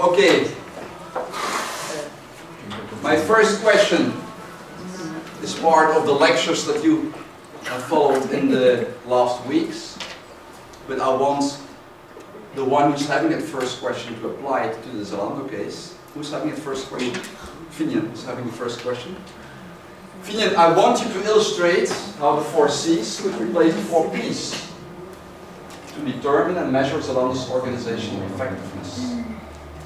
Okay. My first question is part of the lectures that you have followed in the last weeks, but I want the one who's having that first question to apply it to the Zalando case. Who's having the first question? Finian is having the first question. Finian, I want you to illustrate how the 4 C's could replace the 4 P's to determine and measure Zalando's organizational effectiveness.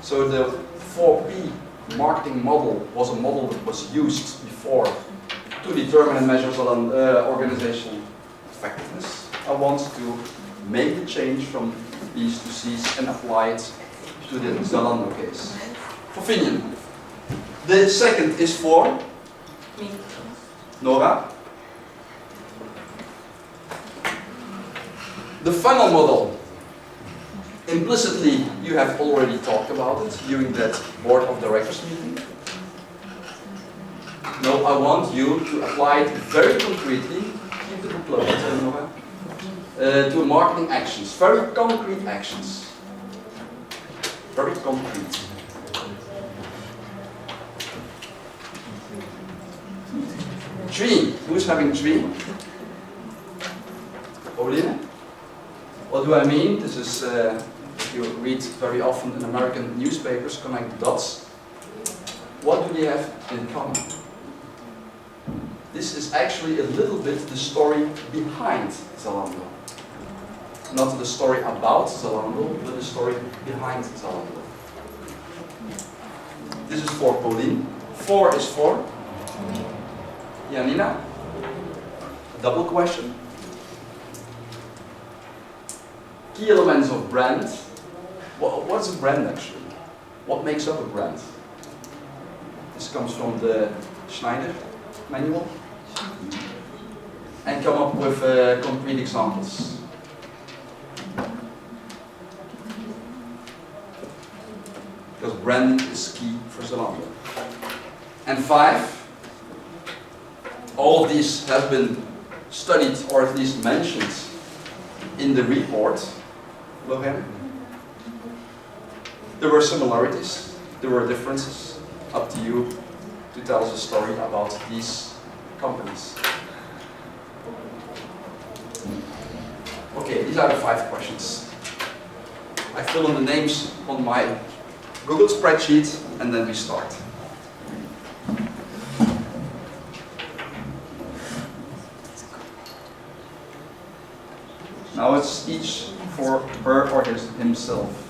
So the 4P marketing model was a model that was used before to determine and measure organizational effectiveness. I want to make the change from P's to C's and apply it to the Zalando case. For Finian. The second is for me. Nora. The funnel model. Implicitly, you have already talked about it during that board of directors meeting. No, I want you to apply it very concretely, keep the book closed, Nora, to marketing actions, very concrete actions. Very concrete. Tree. Who's having tree? Pauline? What do I mean? This is, you read very often in American newspapers, connect the dots. What do they have in common? This is actually a little bit the story behind Zalando. Not the story about Zalando, but the story behind Zalando. This is for Pauline. 4 is for Janina. Double question. Key elements of brand. What's a brand actually? What makes up a brand? This comes from the Schneider manual. And come up with concrete examples. Because branding is key for Zalando. And 5. All of these have been studied or at least mentioned in the report. Lorraine. There were similarities, there were differences. Up to you to tell us a story about these companies. Okay, these are the 5 questions. I fill in the names on my Google spreadsheet and then we start. Now it's each for her or himself.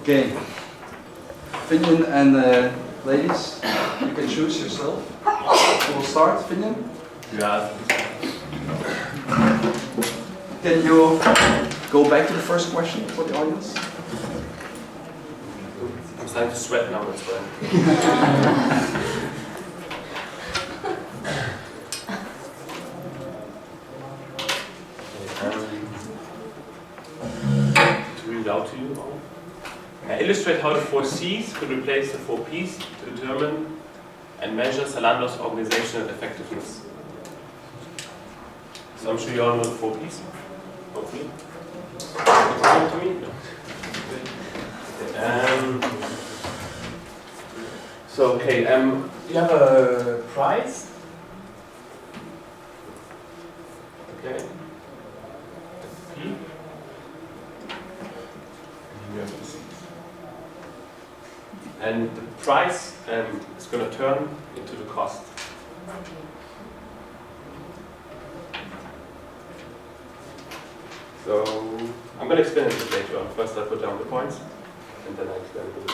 Okay, Finian and ladies, you can choose yourself. We'll start, Finian. Yeah. Can you go back to the first question for the audience? I'm starting to sweat now, that's why. To read out to you all. Illustrate how the 4 C's could replace the 4 P's to determine and measure Zalando's organizational effectiveness. So I'm sure you all know the 4 P's. Hopefully. To me? No. So okay, you have a price. Okay. P. And you have the C. And the price is going to turn into the cost. So I'm going to explain it a bit later on. First I put down the points, and then I explain it a bit.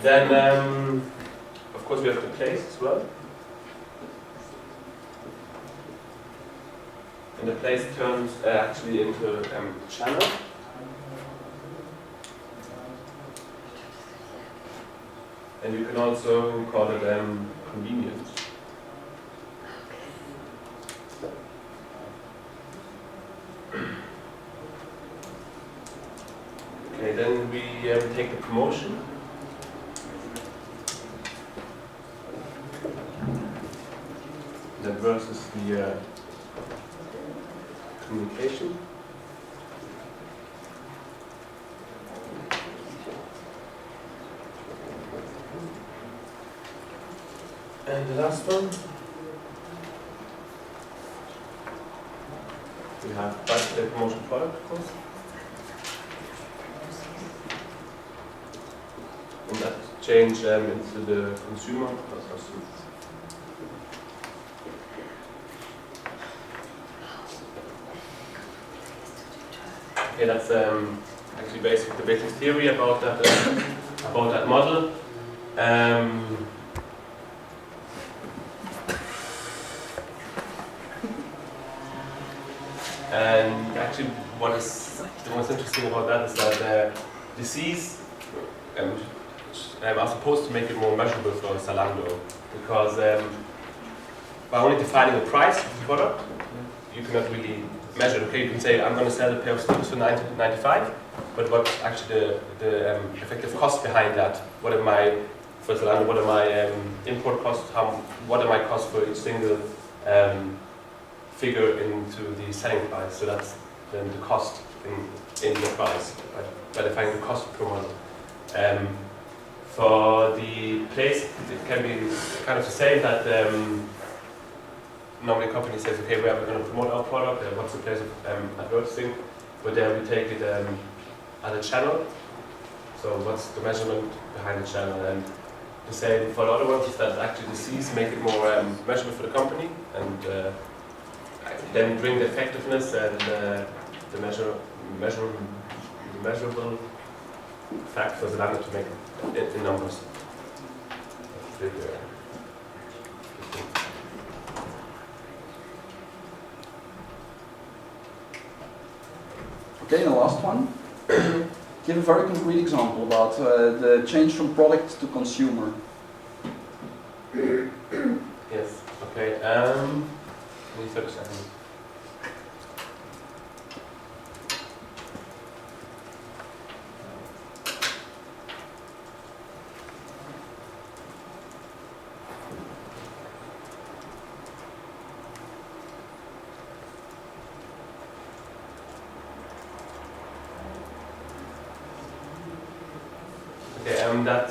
Then, of course, we have the place as well. And the place turns actually into a channel. And you can also call it convenience. Okay, then we take the promotion. That versus the communication. And the last one, we have the promotion product, of course. And that change into the consumer or customer. Okay, that's actually basically the basic theory about that model. And actually, what is the most interesting about that is that the C's are supposed to make it more measurable for Zalando, because by only defining the price of the product, you cannot really measure. Okay, you can say I'm going to sell a pair of slippers for 95, but what's actually the effective cost behind that? What am I for Zalando? What are my import costs? What are my costs for each single figure into the selling price? So that's then the cost in the price, by defining the cost per model. For the place, it can be kind of the same, that normally a company says, okay, where are we going to promote our product, what's the place of advertising, but there we take it as a channel. So what's the measurement behind the channel? And the same for the other ones is that actually the C's make it more measurable for the company, and then bring the effectiveness and the measurable fact for Zalando to make it in numbers. Okay, the last one. Give a very concrete example about the change from product to consumer. Yes, okay. 30 seconds. Okay, that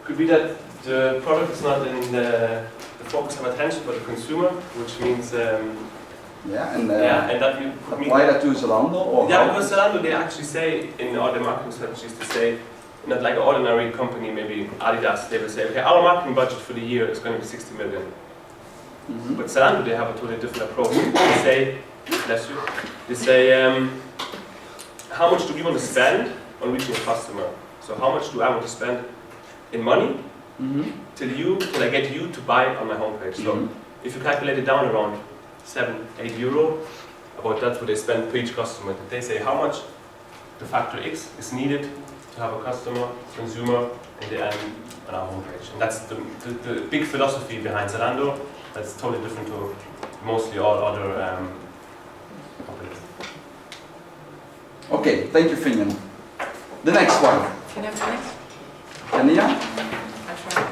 could be that the product is not in the focus of attention for the consumer, which means and that you apply that to Zalando, or because Zalando, they actually say in all the marketing strategies, they say not like an ordinary company, maybe Adidas, they will say, okay, our marketing budget for the year is going to be 60 million. Mm-hmm. But Zalando, they have a totally different approach. They say, bless you, they say, how much do we want to spend on reaching a customer? So how much do I want to spend in money till I get you to buy on my homepage? So if you calculate it down around 7-8 euro, about that's what they spend per each customer. They say how much the factor X is needed to have a consumer in the end on our homepage. And that's the big philosophy behind Zalando. That's totally different to mostly all other companies. Okay, thank you, Finian. The next one. Can I have the next? Ania? I try.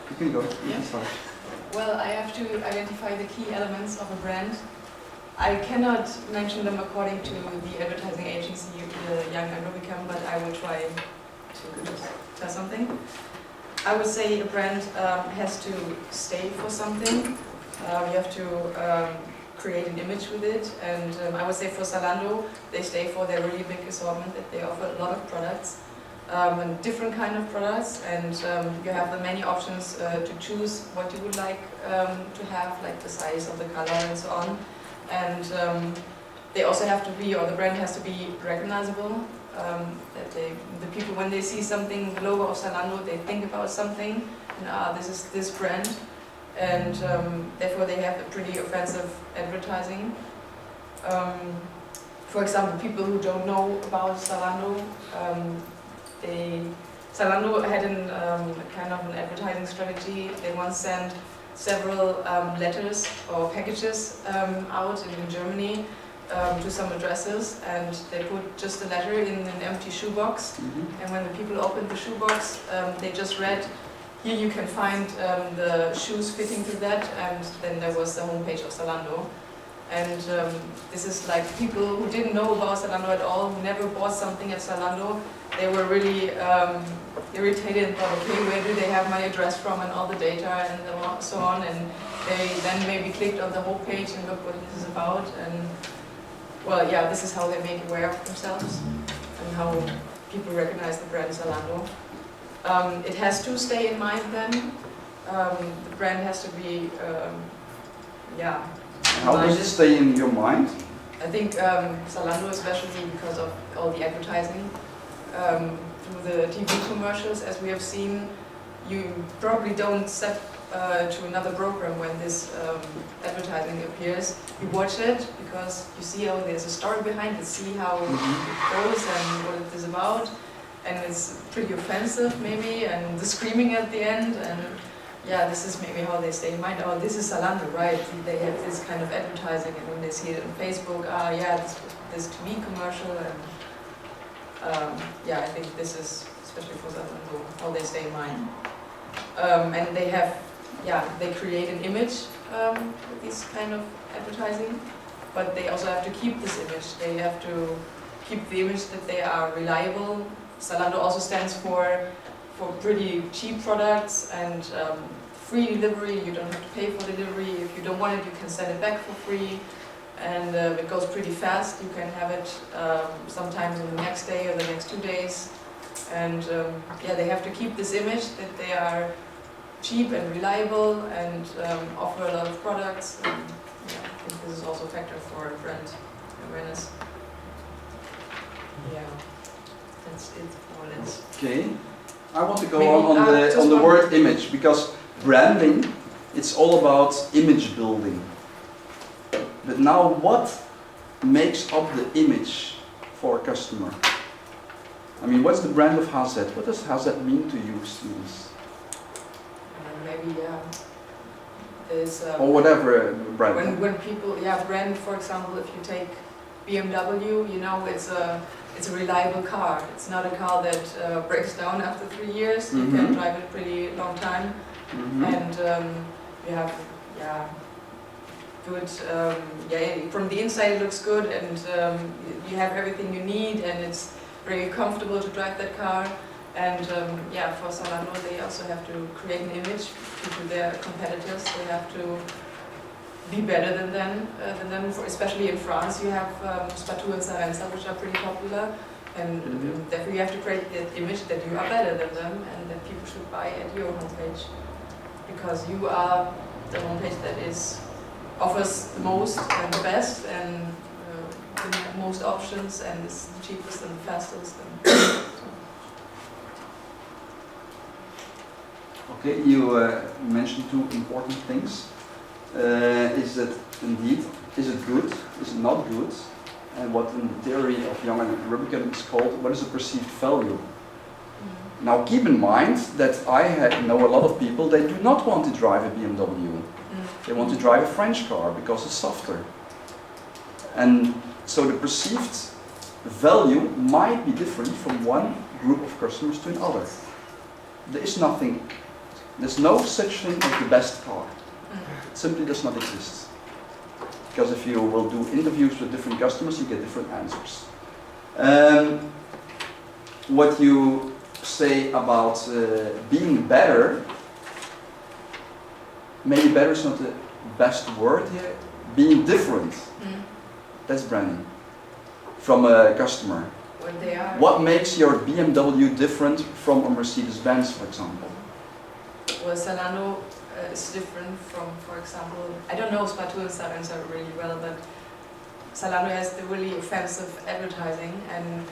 You can go. Yeah. Well, I have to identify the key elements of a brand. I cannot mention them according to the advertising agency Young and Rubicam, but I will try to tell something. I would say a brand has to stay for something. You have to create an image with it, and I would say for Zalando, they stay for their really big assortment, that they offer a lot of products, and different kind of products, and you have the many options to choose what you would like to have, like the size of the color and so on. And they also have to be, or the brand has to be recognizable, that the people, when they see something, the logo of Zalando, they think about something, and this is this brand. And therefore they have a pretty offensive advertising. For example, people who don't know about Zalando, Zalando had kind of an advertising strategy. They once sent several letters or packages out in Germany to some addresses, and they put just a letter in an empty shoebox. And when the people opened the shoebox, they just read, "Here you can find the shoes fitting to that," and then there was the homepage of Zalando. And this is like people who didn't know about Zalando at all, who never bought something at Zalando. They were really irritated and thought, okay, where do they have my address from and all the data and so on. And they then maybe clicked on the whole page and looked what this is about. And well, yeah, this is how they make aware of themselves and how people recognize the brand Zalando. It has to stay in mind then. The brand has to be, yeah. How does it stay in your mind? I think Zalando, especially because of all the advertising, through the TV commercials, as we have seen, you probably don't set to another program when this advertising appears. You watch it because you see, oh, there's a story behind it, see how it goes and what it is about. And it's pretty offensive maybe, and the screaming at the end, and yeah, this is maybe how they stay in mind. Oh, this is Zalando, right? They have this kind of advertising, and when they see it on Facebook, yeah, this TV commercial, and yeah, I think this is, especially for Zalando, how they stay in mind. And they have, yeah, they create an image with this kind of advertising, but they also have to keep this image. They have to keep the image that they are reliable. Zalando also stands for pretty cheap products and free delivery. You don't have to pay for delivery. If you don't want it, you can send it back for free. And it goes pretty fast. You can have it sometimes in the next day or the next 2 days. And yeah, they have to keep this image that they are cheap and reliable and offer a lot of products. And, yeah, I think this is also a factor for brand awareness. Yeah. That's it, more or less. Okay, I want to go Maybe, on the word image, because branding, it's all about image building. But now, what makes up the image for a customer? I mean, what's the brand of HZ? What does HZ mean to you, students? Maybe, yeah. There's, or whatever brand. When people, yeah, brand, for example, if you take BMW, you know, it's a reliable car. It's not a car that breaks down after 3 years. You can drive it a pretty long time, and you have, yeah, good. Yeah, from the inside it looks good, and you have everything you need, and it's very comfortable to drive that car. And yeah, for Zalando, they also have to create an image to their competitors. They have to be better than them. Especially in France, you have Part2 and Zalando, which are pretty popular, and therefore you have to create that image that you are better than them, and that people should buy at your homepage, because you are the homepage that offers the most and the best, and the most options, and is the cheapest and the fastest. Okay, you mentioned two important things. Is it indeed, is it good, is it not good, and what in the theory of Young and Rubicon is called, what is the perceived value? Now keep in mind that I know a lot of people, they do not want to drive a BMW. They want to drive a French car because it's softer. And so the perceived value might be different from one group of customers to another. There's no such thing as the best car. It simply does not exist. Because if you will do interviews with different customers, you get different answers. What you say about being better. Maybe better is not the best word here. Being different. That's branding. From a customer. When they are. What makes your BMW different from a Mercedes-Benz, for example? Well, Zalando is different from, for example, I don't know Part2 and Zalando really well, but Zalando has the really offensive advertising, and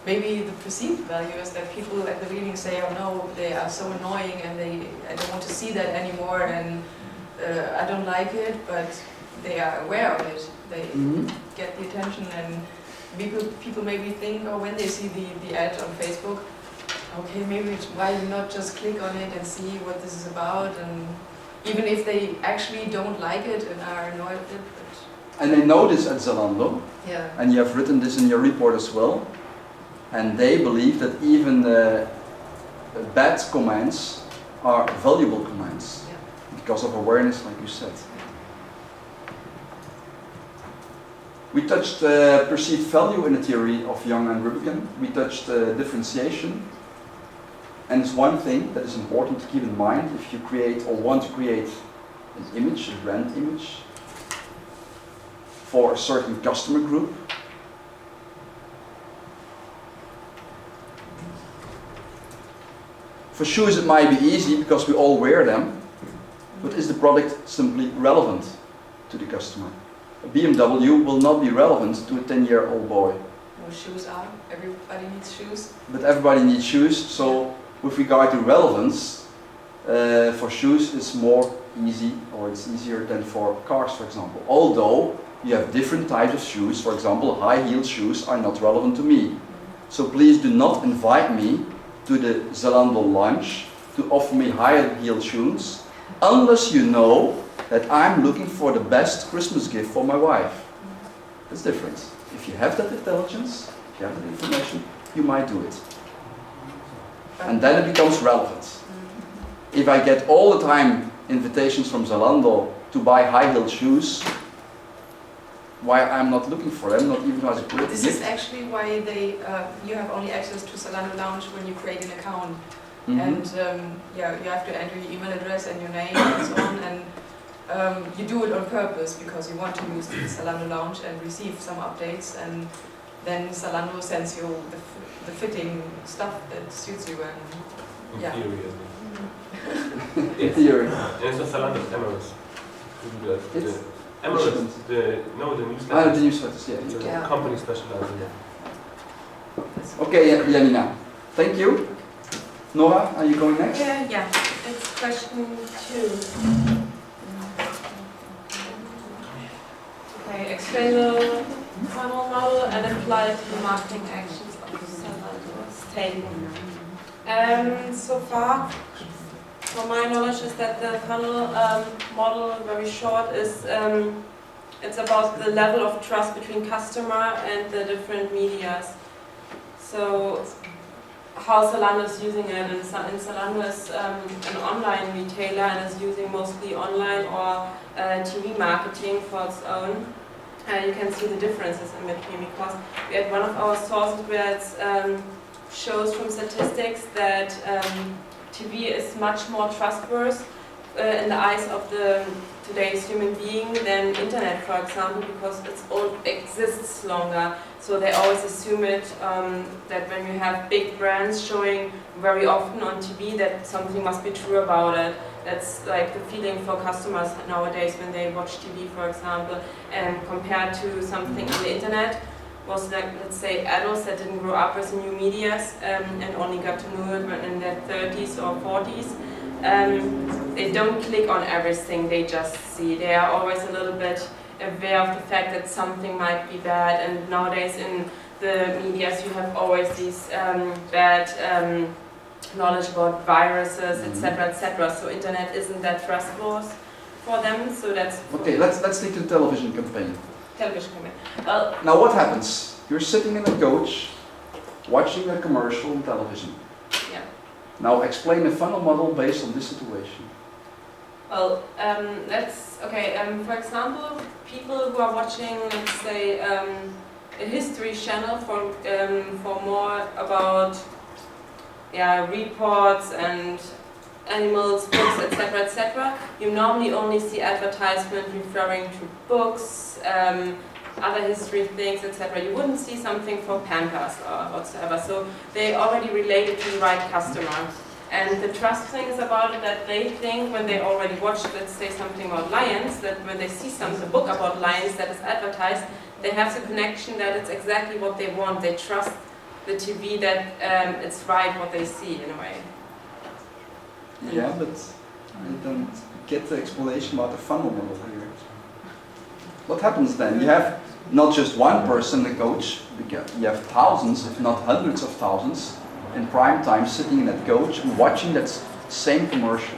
maybe the perceived value is that people at the beginning say, oh no, they are so annoying and I don't want to see that anymore, and I don't like it, but they are aware of it. They get the attention, and people maybe think, oh, when they see the ad on Facebook, okay, maybe why not just click on it and see what this is about, and even if they actually don't like it and are annoyed with it. And they know this at Zalando, Yeah. and you have written this in your report as well, and they believe that even bad comments are valuable comments, because of awareness, like you said. We touched perceived value in the theory of Young and Rubicon. We touched differentiation. And it's one thing that is important to keep in mind if you create or want to create an image, a brand image, for a certain customer group. For shoes it might be easy because we all wear them, but is the product simply relevant to the customer? A BMW will not be relevant to a 10-year-old boy. No, shoes are. Everybody needs shoes. But everybody needs shoes, so with regard to relevance, for shoes it's more easy, or it's easier than for cars, for example. Although you have different types of shoes, for example, high-heeled shoes are not relevant to me. So please do not invite me to the Zalando lunch to offer me high-heeled shoes, unless you know that I'm looking for the best Christmas gift for my wife. That's different. If you have that intelligence, if you have that information, you might do it. And then it becomes relevant. If I get all the time invitations from Zalando to buy high-heeled shoes, why I'm not looking for them, not even as a gift. This is actually why you have only access to Zalando Lounge when you create an account. And yeah, you have to enter your email address and your name and so on, and you do it on purpose because you want to use the Zalando Lounge and receive some updates, and then Zalando sends you the fitting stuff that suits you. And yeah. In theory. And it's not Zalando, it's Emirates. It's Emirates, the newsletter. The newsletters, yeah. It's a Yeah. company specialized in Okay, Janina, thank you. Nora, are you going next? Yeah, it's question 2. Okay, explain the funnel model and apply it to the marketing actions of the Zalando statement. So far, from my knowledge, is that the funnel model, very short, is it's about the level of trust between customer and the different medias. So how Zalando is using it, and Zalando is an online retailer and is using mostly online or TV marketing for its own. You can see the differences in between, because we had one of our sources where it shows from statistics that TV is much more trustworthy in the eyes of today's human being than internet, for example, because it exists longer. So they always assume it that when you have big brands showing very often on TV, that something must be true about it. That's like the feeling for customers nowadays when they watch TV, for example, and compared to something on the internet, was like, let's say, adults that didn't grow up with new medias and only got to know it when in their 30s or 40s. They don't click on everything they just see. They are always a little bit aware of the fact that something might be bad, and nowadays in the medias you have always these bad knowledge about viruses, etc., etc. So internet isn't that trustworthy for them. So that's okay. Let's take the television campaign. Television campaign. Well, now what happens? You're sitting in a coach, watching a commercial on television. yeah. Now explain a funnel model based on this situation. Well, that's okay. For example, people who are watching, let's say, a history channel for more about reports and animals, books, etc., etc., you normally only see advertisement referring to books, other history things, etc. You wouldn't see something for Pampers or whatsoever. So they already related to the right customer. And the trust thing is about it that they think when they already watched, let's say, something about lions, that when they see a book about lions that is advertised, they have the connection that it's exactly what they want. They trust the TV that it's right what they see in a way. Yeah, but I don't get the explanation about the funnel model here. What happens then? You have not just one person, the coach, you have thousands, if not hundreds of thousands, in prime time sitting in that coach and watching that same commercial.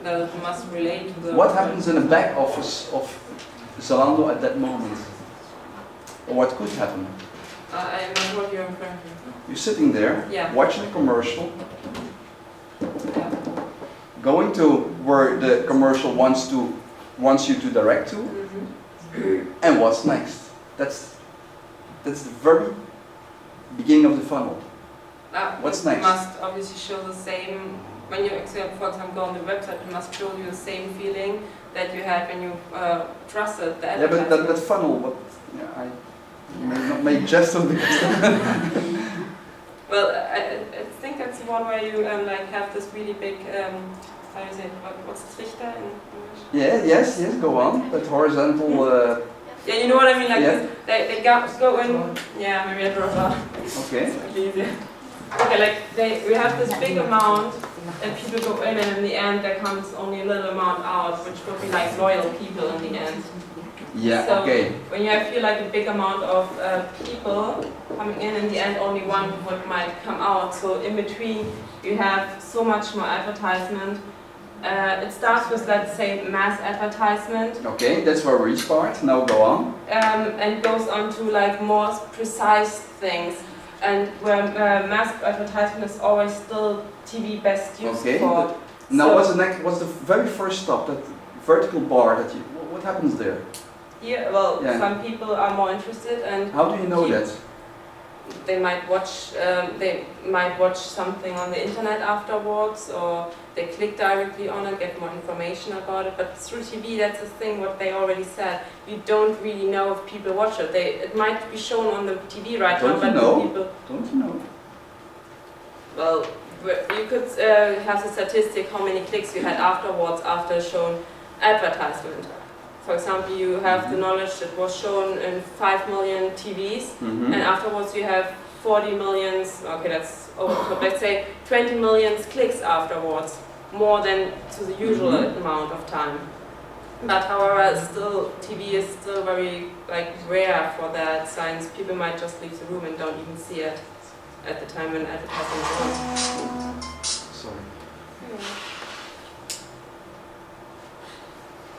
That must relate to the... What happens in the back office of Zalando at that moment? Or what could happen? I know what you're referring to. You're sitting there, watching a commercial, going to where the commercial wants you to direct to, and what's next? That's the very beginning of the funnel. What's next? It must obviously show the same, when you, for example, go on the website, it must show you the same feeling that you had when you trusted the advertisement. Yeah, but that funnel, I may not make jest of the Well, I think that's the one where you have this really big, how do you say it, what's Trichter in English? Yeah, yes, go on. That horizontal... yeah, you know what I mean, like they go in, yeah, maybe I drove out. Okay. Okay, we have this big amount and people go in and in the end there comes only a little amount out, which would be like loyal people in the end. Yeah, so okay. When you feel like a big amount of people coming in the end only one might come out. So in between you have so much more advertisement. It starts with, let's say, mass advertisement. Okay, that's where we start. Now go on. And goes on to like more precise things. And where mass advertisement is always still TV best used for. Now so what's the very first stop, that vertical bar that you, what happens there? Yeah, well, some people are more interested and... How do you know that? They might watch something on the internet afterwards, or they click directly on it, get more information about it. But through TV, that's the thing what they already said. You don't really know if people watch it. It might be shown on the TV right now, but people... Don't you know? Well, you could have the statistic how many clicks you had afterwards after shown advertisement. For example, you have the knowledge that was shown in 5 million TVs, and afterwards you have 40 million, okay, that's over the top, let's say 20 million clicks afterwards, more than to the usual amount of time. But however, still, TV is still very rare for that science. People might just leave the room and don't even see it at the time when advertising is on. Sorry.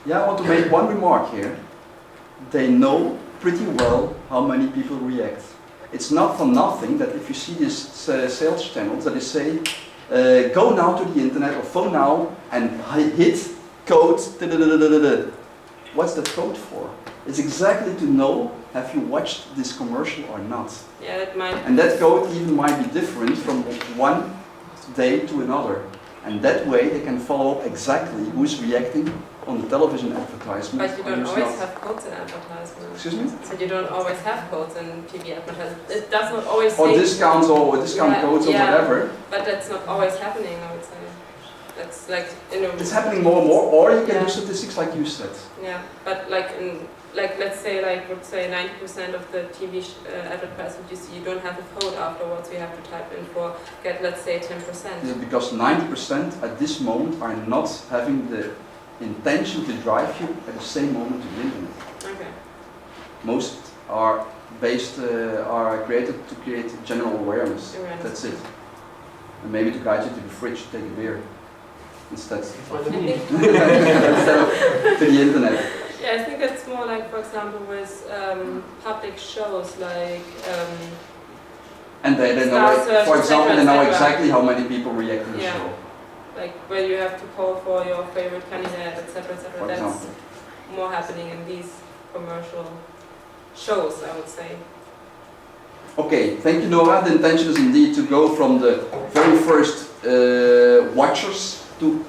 Yeah, I want to make one remark here. They know pretty well how many people react. It's not for nothing that if you see these sales channels that they say, go now to the internet or phone now and hit code. What's the code for? It's exactly to know, have you watched this commercial or not? Yeah, it might. And that code even might be different from one day to another. And that way they can follow up exactly who's reacting on the television advertisement. But you don't always have codes in advertisements. Excuse me? So you don't always have codes in TV advertisements. It does not always Or say discounts or discount codes or whatever. But that's not always happening, I would say. That's it's happening more and more, or you can do statistics like you said. Yeah, but let's say 90% of the TV advertisement you see, you don't have a code afterwards. You have to type in for get, let's say, 10%. Yeah, because 90% at this moment are not having the intention to drive you at the same moment to the internet. Okay. Most are based, are created to create general awareness. That's it. And maybe to guide you to the fridge to take a beer instead of to the internet. Yeah, I think it's more like, for example, with public shows like. And they know, for example, they know exactly how many people react to the show. Like where you have to call for your favorite candidate, etc., etc. That's example. More happening in these commercial shows, I would say. Okay, thank you, Nora. The intention is indeed to go from the very first watchers to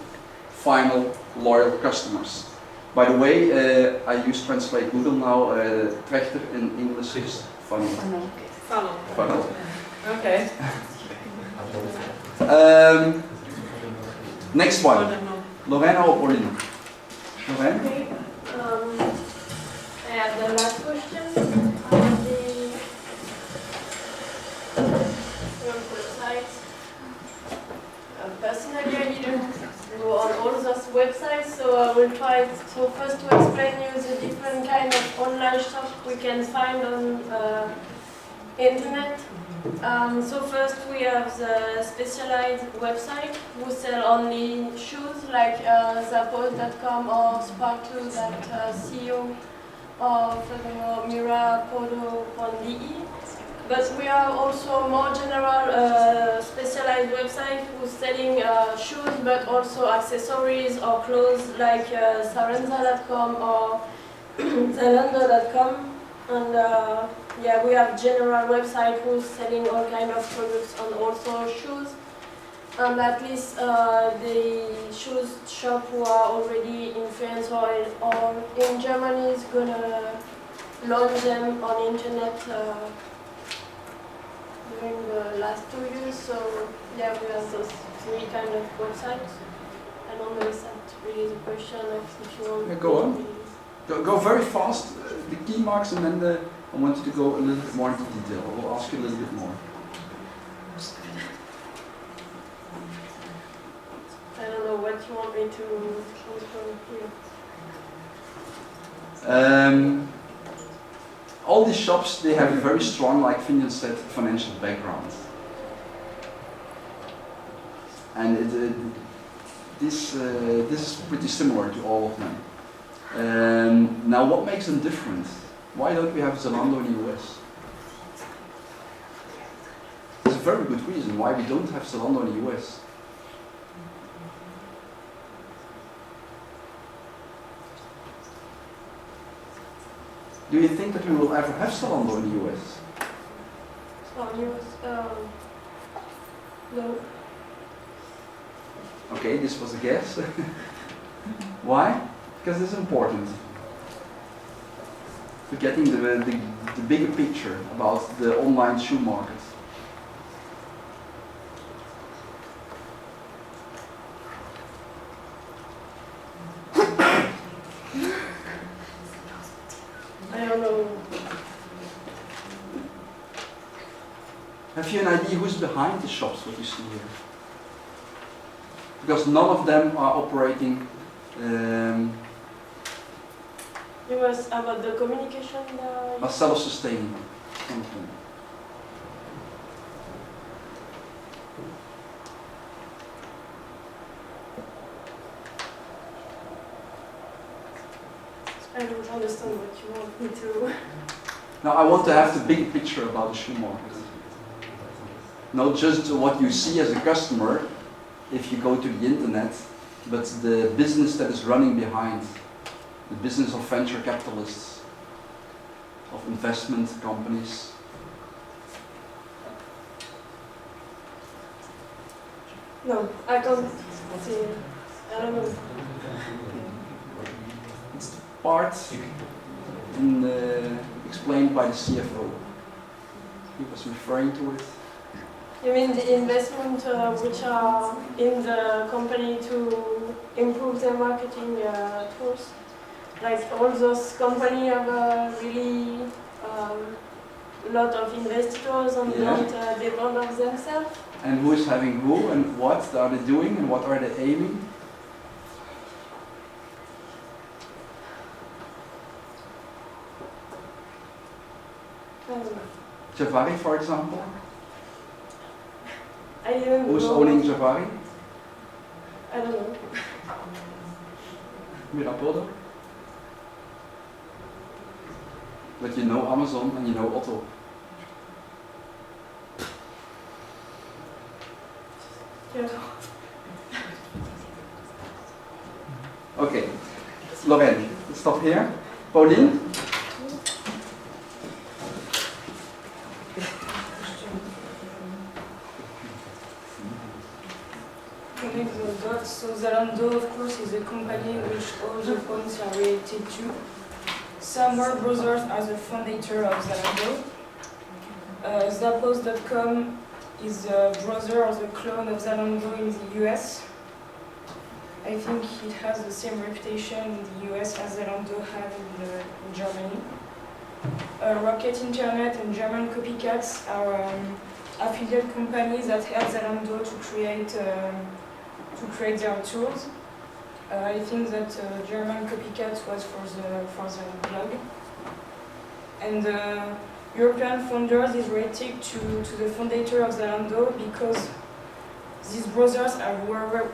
final loyal customers. By the way, I use Translate Google now. Trechter in English is funnel. Funnel. Funnel. Okay. Next one. Lorena or Pauline? Lorena? Okay. I have the last question. The website. Personally, I didn't go on all those websites, so I will try. So first to explain you the different kind of online shop we can find on internet. So first we have the specialized website who sell only shoes like Zapos.com or Part2.co or furthermore Mirapodo.de. But we have also more general specialized website who's selling shoes but also accessories or clothes like Sarenza.com or Zalando.com. And yeah, we have general website who's selling all kind of products and also shoes. And at least the shoes shop who are already in France or in Germany is gonna launch them on internet during the last 2 years. So yeah, we have those 3 kind of websites. I don't know if that really is a question of if you want. Yeah, go on. Go very fast, the key marks, and then I want you to go a little bit more into detail. I will ask you a little bit more. I don't know what you want me to answer here. All these shops, they have a very strong, like Finian said, financial background. And this is pretty similar to all of them. Now, what makes them different? Why don't we have Zalando in the US? There's a very good reason why we don't have Zalando in the US. Do you think that we will ever have Zalando in the US? No. Okay, this was a guess. Why? Because it's important. To getting the bigger picture about the online shoe market. I don't know. Have you an idea who's behind the shops, what you see here? Because none of them are operating. It was about the communication. Are self-sustaining. None of them. I don't understand what you want me to. Now I want to have the big picture about the shoe market. Not just what you see as a customer if you go to the internet, but the business that is running behind. The business of venture capitalists, of investment companies. No, I can't see. I don't know. It's the part explained by the CFO. He was referring to it. You mean the investment which are in the company to improve their marketing tools? Like all those companies have really lot of investors and don't depend on themselves. And who is having who and what are they doing and what are they aiming? Javari, for example. I didn't Who's know. owning Javari? I don't know. Mirapodo. But you know Amazon and you know Otto. Yeah. Okay, Lorraine, stop here. Pauline? Zalando, of course, is a company which all the points are related to. Somewhere brothers are the founder of Zalando. Zappos.com is the brother or the clone of Zalando in the US. I think it has the same reputation in the US as Zalando had in Germany. Rocket Internet and German Copycats are affiliate companies that help Zalando to create their tools. I think that German Copycats was for the blog. And European Founders is related to the founder of Zalando because these brothers were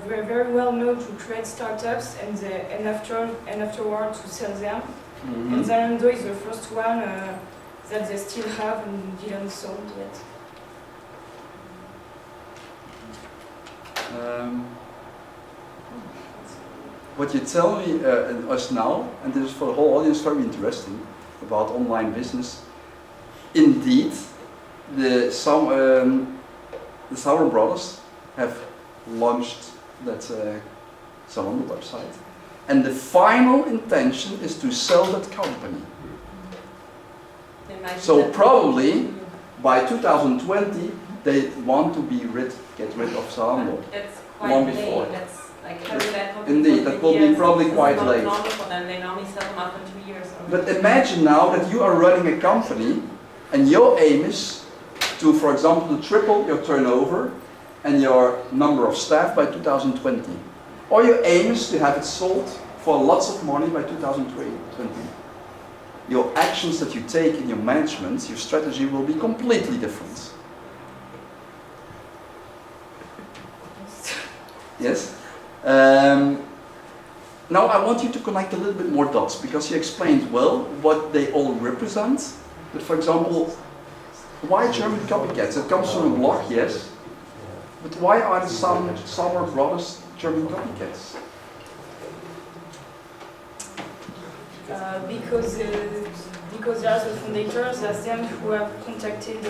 very well known to create startups and afterward to sell them. Mm-hmm. And Zalando is the first one that they still have and didn't sold yet. What you tell me us now, and this is for the whole audience very interesting, about online business. Indeed, the Sauer brothers have launched that Zalando website, and the final intention is to sell that company. So probably by 2020 they want to get rid of Zalando. That's quite Long late. before. That's like that Indeed, that will be probably quite late. Normal for them. They normally sell them after 2 years. But imagine now that you are running a company and your aim is to, for example, to triple your turnover and your number of staff by 2020. Or your aim is to have it sold for lots of money by 2020. Your actions that you take in your management, your strategy will be completely different. Yes? Now I want you to connect a little bit more dots, because you explained well what they all represent. But for example, why German copycats? It comes from a blog, yes. But why are the Sauer brothers German copycats? Because there are the founders, that's them who have contacted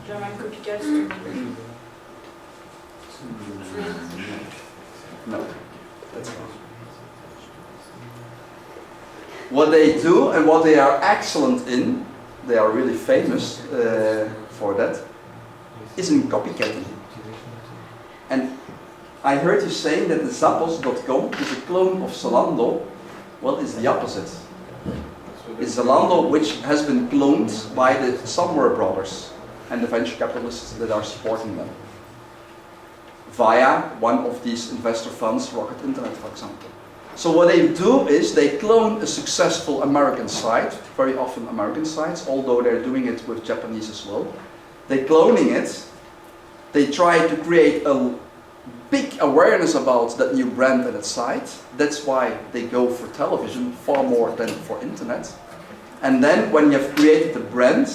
German copycats to No, that's wrong. What they do and what they are excellent in, they are really famous for that, is in copycatting. And I heard you saying that the Zappos.com is a clone of Zalando. Well, it's the opposite. It's Zalando which has been cloned by the Somewhere brothers and the venture capitalists that are supporting them, via one of these investor funds, Rocket Internet, for example. So what they do is they clone a successful American site, very often American sites, although they're doing it with Japanese as well. They're cloning it. They try to create a big awareness about that new brand and its site. That's why they go for television far more than for internet. And then when you have created the brand,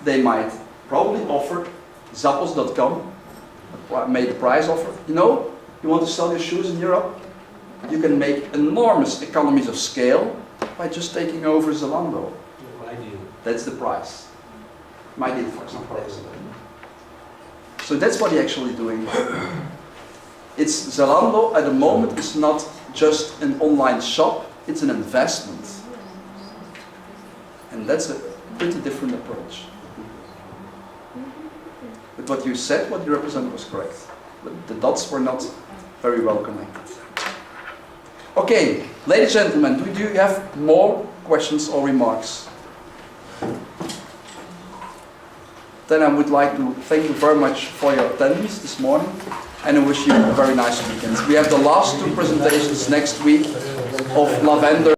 they might probably offer Zappos.com, made a price offer. You know, you want to sell your shoes in Europe? You can make enormous economies of scale by just taking over Zalando. That's the price. My deal, for example. So that's what they're actually doing. It's Zalando at the moment is not just an online shop, it's an investment. And that's a pretty different approach. But what you said, what you represent was correct. But the dots were not very well connected. Okay, ladies and gentlemen, do you have more questions or remarks? Then I would like to thank you very much for your attendance this morning, and I wish you a very nice weekend. We have the last two presentations next week of Lavender.